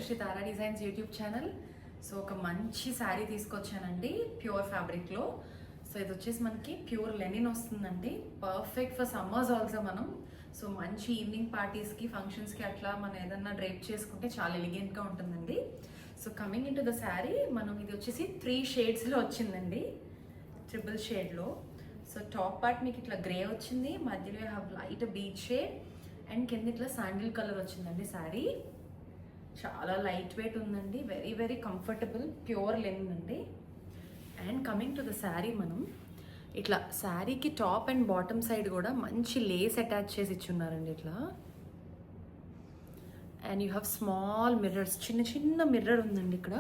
శ్రీతారా designs YouTube channel. So ఒక మంచి శారీ తీసుకొచ్చానండి ప్యూర్ ఫ్యాబ్రిక్లో. సో ఇది వచ్చేసి మనకి ప్యూర్ లెనిన్ వస్తుందండి. Perfect for summers also. మనం సో మంచి ఈవినింగ్ పార్టీస్కి ఫంక్షన్స్కి అట్లా మనం ఏదన్నా డ్రైప్ చేసుకుంటే చాలా ఎలిగెంట్గా ఉంటుందండి. So coming in to the sari, మనం ఇది వచ్చేసి 3 షేడ్స్లో వచ్చిందండి, ట్రిపుల్ షేడ్లో. సో టాప్ పార్ట్ మీకు ఇట్లా గ్రే వచ్చింది, మధ్యలో have light beach shade and కింద ఇట్లా శాండిల్ కలర్ వచ్చిందండి. శారీ చాలా లైట్ వెయిట్ ఉందండి, very very comfortable, pure linen అండి. And coming to the sari, మనం ఇట్లా శారీకి టాప్ అండ్ బాటమ్ సైడ్ కూడా మంచి లేస్ అటాచ్ చేసి ఇచ్చున్నారండి ఇట్లా. And you have small mirrors, చిన్న చిన్న మిర్రర్ ఉందండి ఇక్కడ.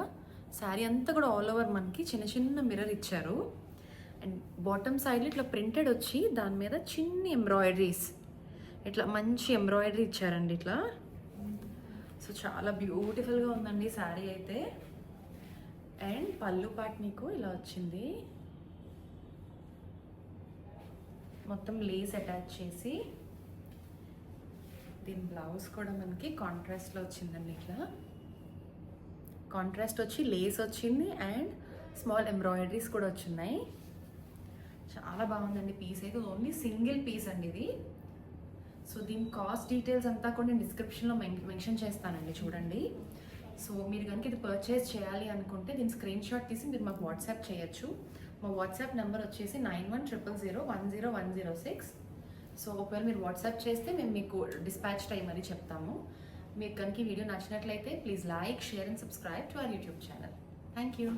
శారీ అంతా కూడా ఆల్ ఓవర్ మనకి చిన్న చిన్న మిర్రర్ ఇచ్చారు. అండ్ బాటమ్ సైడ్లో ఇట్లా ప్రింటెడ్ వచ్చి దాని మీద చిన్న ఎంబ్రాయిడరీస్, ఇట్లా మంచి ఎంబ్రాయిడరీ ఇచ్చారండి ఇట్లా. సో చాలా బ్యూటిఫుల్గా ఉందండి శారీ అయితే. అండ్ పళ్ళు పాట్ మీకు ఇలా వచ్చింది, మొత్తం లేస్ అటాచ్ చేసి. దీని బ్లౌజ్ కూడా మనకి కాంట్రాస్ట్లో వచ్చిందండి ఇట్లా. కాంట్రాస్ట్ వచ్చి లేస్ వచ్చింది అండ్ స్మాల్ ఎంబ్రాయిడరీస్ కూడా వచ్చినాయి. చాలా బాగుందండి పీస్ అయితే. ఓన్లీ సింగిల్ పీస్ అండి ఇది. సో దీని కాస్ట్ డీటెయిల్స్ అంతా కూడా నేను డిస్క్రిప్షన్లో మెన్షన్ చేస్తానండి, చూడండి. సో మీరు కనుక ఇది పర్చేస్ చేయాలి అనుకుంటే దీని స్క్రీన్ షాట్ తీసి మీరు మాకు వాట్సాప్ చేయొచ్చు. మా వాట్సాప్ నెంబర్ వచ్చేసి 9100010106. సో ఒకవేళ మీరు వాట్సాప్ చేస్తే మేము మీకు డిస్పాచ్ టైం అని చెప్తాము. మీకు కనుక ఈ వీడియో నచ్చినట్లయితే please like, share and subscribe to our YouTube channel. Thank you.